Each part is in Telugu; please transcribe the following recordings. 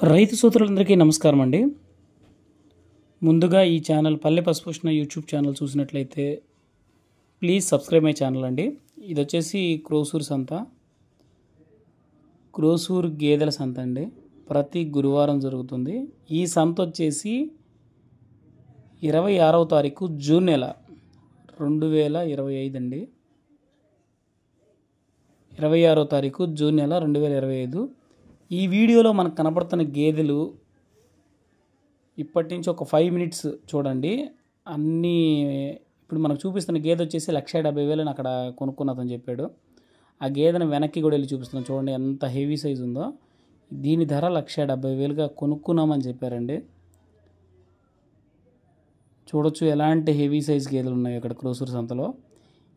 రైతు సోదరులందరికీ నమస్కారం అండి. ముందుగా ఈ ఛానల్ పల్లె పశుపోషణ యూట్యూబ్ ఛానల్ చూసినట్లయితే ప్లీజ్ సబ్స్క్రైబ్ మై ఛానల్ అండి. ఇది వచ్చేసి క్రోసూరు సంత, క్రోసూరు గేదెల సంత అండి. ప్రతి గురువారం జరుగుతుంది. ఈ సంత వచ్చేసి 26వ తారీఖు జూన్ నెల 2025 అండి. 26వ తారీఖు జూన్ నెల 2025. ఈ వీడియోలో మనకు కనపడుతున్న గేదెలు ఇప్పటి నుంచి ఒక 5 మినిట్స్ చూడండి. అన్నీ ఇప్పుడు మనకు చూపిస్తున్న గేదె వచ్చేసి 1,70,000 అని అక్కడ కొనుక్కున్నదని చెప్పాడు. ఆ గేదెను వెనక్కి కూడా వెళ్ళి చూపిస్తున్నాం చూడండి, ఎంత హెవీ సైజు ఉందో. దీని ధర 1,70,000గా కొనుక్కున్నామని చెప్పారండి. చూడొచ్చు ఎలాంటి హెవీ సైజ్ గేదెలు ఉన్నాయి అక్కడ క్రోసూరు సంతలో.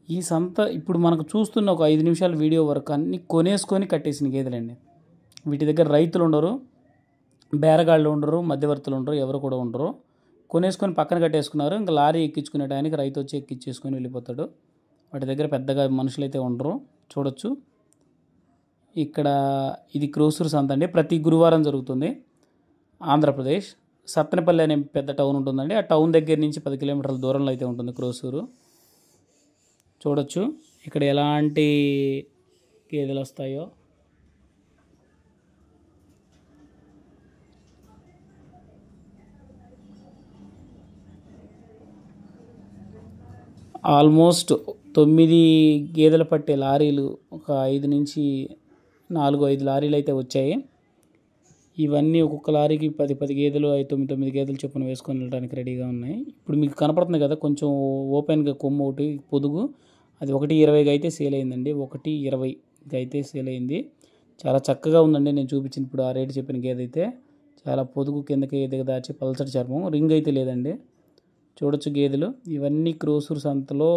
ఈ సంత ఇప్పుడు మనకు చూస్తున్న ఒక 5 నిమిషాల వీడియో వరకు అన్నీ కొనేసుకొని కట్టేసిన గేదెలండి. వీటి దగ్గర రైతులు ఉండరు, బేరగాళ్ళు ఉండరు, మధ్యవర్తులు ఉండరు, ఎవరు కూడా ఉండరు. కొనేసుకొని పక్కన కట్టేసుకున్నారు. ఇంకా లారీ ఎక్కించుకునే టైంకి రైతు వచ్చి ఎక్కించేసుకొని వెళ్ళిపోతాడు. వాటి దగ్గర పెద్దగా మనుషులు అయితే ఉండరు. చూడొచ్చు ఇక్కడ ఇది క్రోసూరు సంత అండి. ప్రతి గురువారం జరుగుతుంది. ఆంధ్రప్రదేశ్ సత్తెనపల్లి అనే పెద్ద టౌన్ ఉంటుందండి. ఆ టౌన్ దగ్గర నుంచి 10 కిలోమీటర్ల దూరంలో అయితే ఉంటుంది క్రోసూరు. చూడొచ్చు ఇక్కడ ఎలాంటి గేదెలు వస్తాయో. ఆల్మోస్ట్ 9 గేదెలు పట్టే లారీలు, ఒక 5 నుంచి 4-5 లారీలు అయితే వచ్చాయి. ఇవన్నీ ఒక్కొక్క లారీకి 10 గేదెలు, 9 గేదెలు చొప్పున వేసుకొని వెళ్ళడానికి రెడీగా ఉన్నాయి. ఇప్పుడు మీకు కనపడుతుంది కదా కొంచెం ఓపెన్గా కొమ్ము ఒకటి పొదుగు, అది 1,20గా అయితే సేల్ అయిందండి. 1,20గా అయితే సేల్ అయింది. చాలా చక్కగా ఉందండి. నేను చూపించిన ఇప్పుడు ఆ రేటు చెప్పిన గేదె అయితే చాలా పొదుగు కిందకి దిగదాచి పల్చటి చర్మం, రింగ్ అయితే లేదండి. చూడొచ్చు గేదెలు ఇవన్నీ క్రోసూరు సంతలో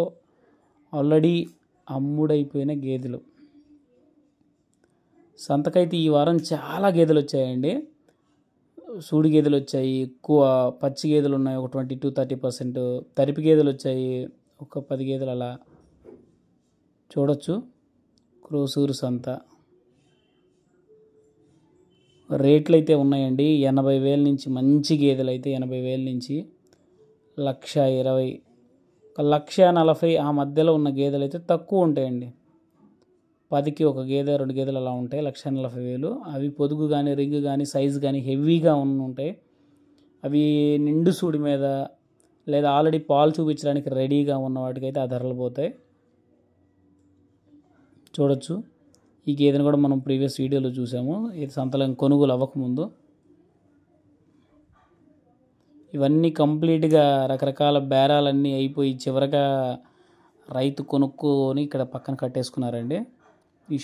ఆల్రెడీ అమ్ముడైపోయిన గేదెలు. సంతకైతే ఈ వారం చాలా గేదెలు వచ్చాయండి. సూడి గేదెలు వచ్చాయి, ఎక్కువ పచ్చి గేదెలు ఉన్నాయి, ఒక 20-30%. తరిపి గేదెలు వచ్చాయి, ఒక 10 గేదెలు అలా. చూడొచ్చు క్రోసూరు సంత రేట్లు అయితే ఉన్నాయండి. 80,000 నుంచి మంచి గేదెలు అయితే 80,000 నుంచి 1,20,000, 1,40,000 ఆ మధ్యలో ఉన్న గేదెలు అయితే తక్కువ ఉంటాయండి. 10కి ఒక గేదె 2 గేదెలు అలా ఉంటాయి. 1,40,000 అవి పొదుగు కానీ రింగ్ కానీ సైజు కానీ హెవీగా ఉంటాయి. అవి నిండు సూడి మీద లేదా ఆల్రెడీ పాలు చూపించడానికి రెడీగా ఉన్న వాటికైతే ఆ ధరలు పోతాయి. చూడొచ్చు ఈ గేదెను కూడా మనం ప్రీవియస్ వీడియోలో చూసాము, ఇది సంతలో కొనుగోలు అవ్వకముందు. ఇవన్నీ కంప్లీట్గా రకరకాల బేరాలన్నీ అయిపోయి చివరగా రైతు కొనుక్కొని ఇక్కడ పక్కన కట్టేసుకున్నారండి. ఈ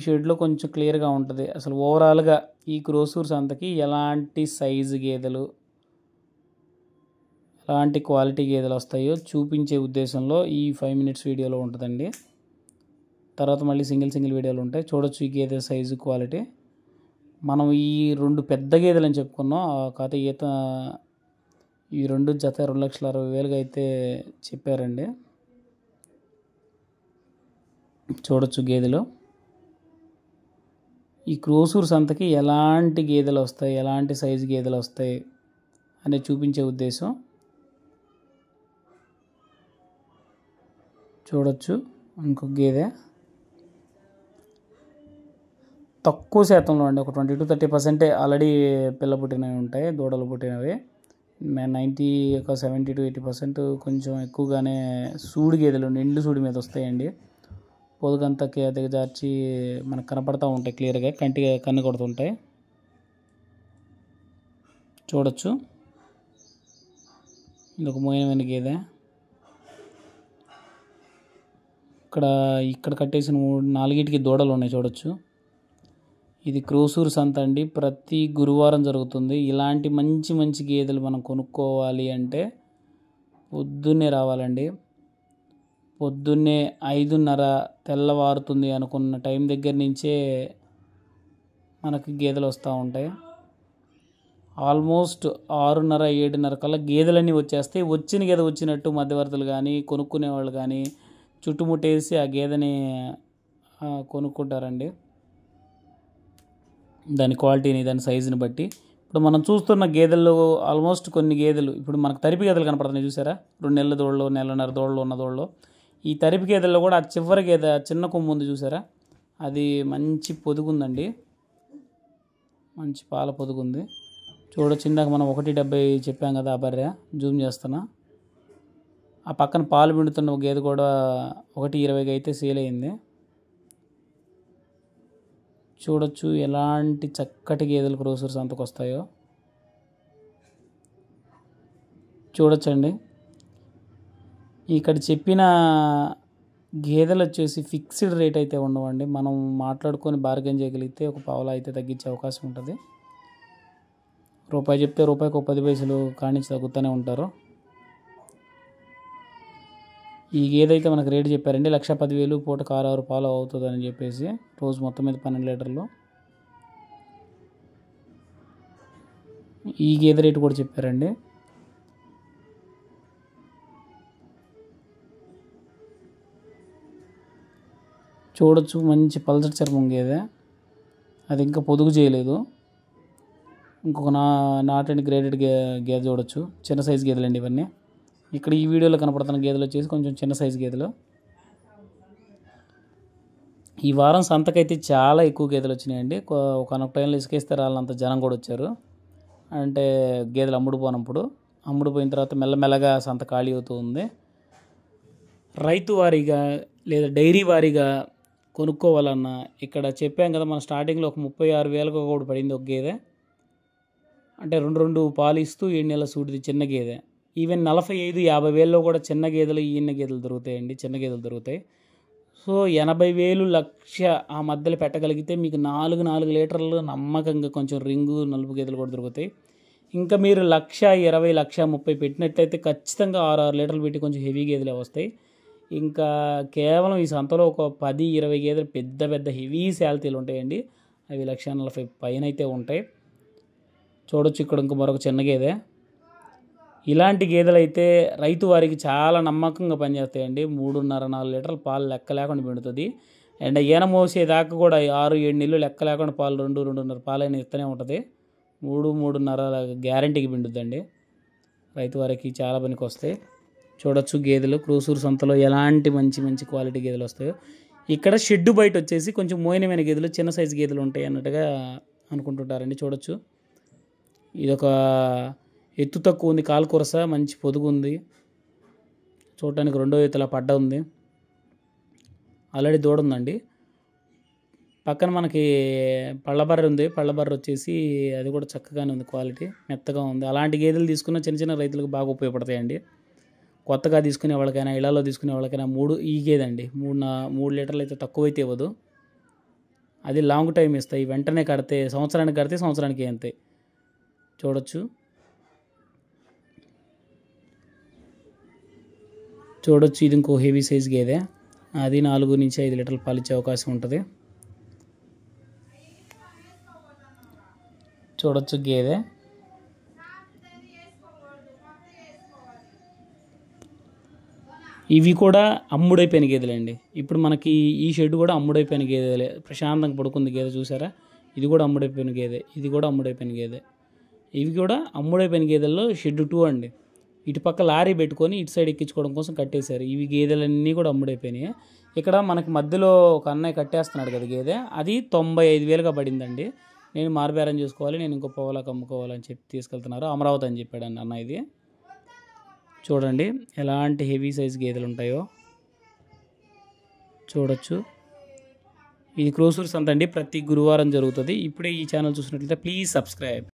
షెడ్లో కొంచెం క్లియర్గా ఉంటుంది. అసలు ఓవరాల్గా ఈ క్రోసూరు సంతకి ఎలాంటి సైజు గేదెలు, ఎలాంటి క్వాలిటీ గేదెలు వస్తాయో చూపించే ఉద్దేశంలో ఈ 5 మినిట్స్ వీడియోలో ఉంటుందండి. తర్వాత మళ్ళీ సింగిల్ వీడియోలు ఉంటాయి. చూడొచ్చు ఈ గేదె సైజు క్వాలిటీ. మనం ఈ 2 పెద్ద గేదెలు అని చెప్పుకున్నాం. కాకపోతే ఈ 2 జత 2,60,000గా అయితే చెప్పారండి. చూడొచ్చు గేదెలు ఈ క్రోసూరు సంతకి ఎలాంటి గేదెలు వస్తాయి, ఎలాంటి సైజు గేదెలు వస్తాయి అనేది చూపించే ఉద్దేశం. చూడొచ్చు ఇంకొక గేదె తక్కువ శాతంలో అండి, ఒక 20-30% ఆల్రెడీ పిల్ల పుట్టినవి ఉంటాయి, దూడలు పుట్టినవి. 70-80% కొంచెం ఎక్కువగానే సూడి గేదెలు నిండు సూడి మీద వస్తాయండి. పొదుగంతా దిగజార్చి మనకు కనపడతా ఉంటాయి, క్లియర్గా కన్ను కొడుతుంటాయి. చూడొచ్చు ఇదొక మోయనమైన గేదె. ఇక్కడ కట్టేసిన 4గిటికి దూడలు ఉన్నాయి. చూడొచ్చు ఇది క్రోసూరు సంత అండి. ప్రతి గురువారం జరుగుతుంది. ఇలాంటి మంచి గేదెలు మనం కొనుక్కోవాలి అంటే పొద్దున్నే రావాలండి. పొద్దున్నే 5:30 తెల్లవారుతుంది అనుకున్న టైం దగ్గర నుంచే మనకి గేదెలు వస్తూ ఉంటాయి. ఆల్మోస్ట్ 6:30-7:30 కల్లా గేదెలన్నీ వచ్చేస్తాయి. వచ్చిన గేదె వచ్చినట్టు మధ్యవర్తులు కానీ కొనుక్కునే వాళ్ళు కానీ చుట్టుముట్టేసి ఆ గేదెని కొనుక్కుంటారండి. దాని క్వాలిటీని, దాని సైజుని బట్టి. ఇప్పుడు మనం చూస్తున్న గేదెల్లో ఆల్మోస్ట్ కొన్ని గేదెలు ఇప్పుడు మనకు తరిపి గేదెలు కనపడుతున్నాయి చూసారా, 2 నెలల దూడలు, నెలన్నర దూడలు ఉన్న దూడలు. ఈ తరిపి గేదెల్లో కూడా ఆ చివరి గేదె చిన్న కొమ్ము ఉంది చూసారా, అది మంచి పొదుగుందండి, మంచి పాల పొదుగుంది. చూడొచ్చు, ఇందాక మనం 1.70 చెప్పాం కదా ఆ బర్రె, జూమ్ చేస్తున్నా. ఆ పక్కన పాలు పిండుతున్న గేదె కూడా 1.20 అయితే సేల్ అయింది. చూడొచ్చు ఎలాంటి చక్కటి గేదెలు క్రోసూరు సంతకు వస్తాయో చూడొచ్చండి. ఇక్కడ చెప్పిన గేదెలు వచ్చేసి ఫిక్స్డ్ రేట్ అయితే ఉండవండి. మనం మాట్లాడుకొని బార్గెన్ చేయగలిగితే ఒక పావులా అయితే తగ్గించే అవకాశం ఉంటుంది. రూపాయి చెప్తే రూపాయికి 10 పైసలు కానించి తగ్గుతూనే ఉంటారు. ఈ గేదె అయితే మనకు రేటు చెప్పారండి, 1,10,000, పూటకు 6 పాలు అవుతుందని చెప్పేసి, రోజు మొత్తం మీద 12 లీటర్లు. ఈ గేదె రేటు కూడా చెప్పారండి. చూడొచ్చు, మంచి పల్చటి చర్మం గేదె, అది ఇంకా పొదుగు చేయలేదు. ఇంకొక నాట్ అండ్ గ్రేడెడ్ గేదె చూడొచ్చు. చిన్న సైజు గేదెలండి ఇవన్నీ. ఇక్కడ ఈ వీడియోలో కనపడుతున్న గేదెలు వచ్చేసి కొంచెం చిన్న సైజు గేదెలు. ఈ వారం సంతకైతే చాలా ఎక్కువ గేదెలు వచ్చినాయండి. ఒకనొక టైంలో ఇసుకేస్తే రాళ్ళంత జనం కూడా వచ్చారు. అంటే గేదెలు అమ్ముడుపోయిన తర్వాత మెల్లమెల్లగా సంత ఖాళీ అవుతూ ఉంది. రైతు వారీగా లేదా డైరీ వారీగా కొనుక్కోవాలన్నా ఇక్కడ చెప్పాం కదా, మన స్టార్టింగ్లో ఒక 36,000 కూడా పడింది ఒక గేదె. అంటే 2 పాలు ఇస్తూ 7 నెలల సూటిది చిన్న గేదె. ఈవెన్ 45,000-50,000 కూడా చిన్న గేదెలు, ఈయన గేదెలు దొరుకుతాయండి, చిన్న గేదెలు దొరుకుతాయి. సో 80,000, 1,00,000 ఆ మధ్యలో పెట్టగలిగితే మీకు 4 లీటర్లు నమ్మకంగా కొంచెం రింగు నలుపు గేదెలు కూడా దొరుకుతాయి. ఇంకా మీరు 1,20,000, 1,30,000 పెట్టినట్టయితే ఖచ్చితంగా 6 లీటర్లు పెట్టి కొంచెం హెవీ గేదెలే వస్తాయి. ఇంకా కేవలం ఈ సంతలో ఒక 10-20 గేదెలు పెద్ద పెద్ద హెవీ శాలరీలు ఉంటాయండి, అవి 1,40,000 పైన అయితే ఉంటాయి. చూడొచ్చు, ఇక్కడ ఇంకో మరొక చిన్న గేదె. ఇలాంటి గేదెలు అయితే రైతు వారికి చాలా నమ్మకంగా పనిచేస్తాయండి. 3.5-4 లీటర్ల పాలు లెక్క లేకుండా పిండుతుంది. అండ్ ఈన మోసేదాకా కూడా 6-7 నెలలు లెక్క లేకుండా పాలు 2-2.5 పాలైనా ఇస్తూనే ఉంటుంది. 3-3.5 గ్యారంటీకి పిండుద్దండి. రైతు వారికి చాలా పనికి వస్తాయి. చూడొచ్చు గేదెలు క్రోసూరు సంతలో ఎలాంటి మంచి మంచి క్వాలిటీ గేదెలు వస్తాయో. ఇక్కడ షెడ్డు బయట వచ్చేసి కొంచెం మోయినమైన గేదెలు, చిన్న సైజు గేదెలు ఉంటాయి అన్నట్టుగా అనుకుంటుంటారండి. చూడొచ్చు, ఇదొక ఎత్తు తక్కువ ఉంది, కాలు కొరస, మంచి పొదుగు ఉంది. చూడటానికి రెండో ఎత్తులా పడ్డ ఉంది. ఆల్రెడీ దూడ ఉందండి. పక్కన మనకి పళ్ళబర్ర ఉంది. పళ్ళబర్ర వచ్చేసి అది కూడా చక్కగానే ఉంది, క్వాలిటీ మెత్తగా ఉంది. అలాంటి గేదెలు తీసుకున్న చిన్న చిన్న రైతులకు బాగా ఉపయోగపడతాయండి. కొత్తగా తీసుకునే వాళ్ళకైనా, ఇళ్లలో తీసుకునే వాళ్ళకైనా ఈ గేదె అండి 3 లీటర్లు అయితే తక్కువైతే ఇవ్వదు. అది లాంగ్ టైం ఇస్తాయి. వెంటనే కడితే సంవత్సరానికి అంతే. చూడొచ్చు, ఇది ఇంకో హెవీ సైజ్ గేదె, అది 4-5 లీటర్లు పాలు ఇచ్చే అవకాశం ఉంటుంది. చూడొచ్చు గేదె. ఇవి కూడా అమ్ముడైపోయిన గేదెలండి. ఇప్పుడు మనకి ఈ షెడ్ కూడా అమ్ముడైపోయిన గేదెలే. ప్రశాంతంగా పడుకుంది గేదె చూసారా, ఇది కూడా అమ్ముడైపోయిన గేదె, ఇది కూడా అమ్ముడైపోయిన గేదె. ఇవి కూడా అమ్ముడైపోయిన గేదెల్లో షెడ్ 2 అండి. ఇటు పక్క లారీ పెట్టుకొని ఇటు సైడ్ ఎక్కించుకోవడం కోసం కట్టేశారు. ఇవి గేదెలన్నీ కూడా అమ్ముడైపోయినాయి. ఇక్కడ మనకి మధ్యలో ఒక అన్నయ్య కట్టేస్తున్నాడు కదా గేదె, అది 95,000గా పడిందండి. నేను మార్బేరం చేసుకోవాలి, నేను ఇంకో పోవలాకి అమ్ముకోవాలని చెప్పి తీసుకెళ్తున్నారు. అమరావతి అని చెప్పాడు అన్న. ఇది చూడండి ఎలాంటి హెవీ సైజ్ గేదెలు ఉంటాయో చూడొచ్చు. ఇది క్రోసూరు సంత అండి, ప్రతి గురువారం జరుగుతుంది. ఇప్పుడే ఈ ఛానల్ చూసినట్లయితే ప్లీజ్ సబ్స్క్రైబ్.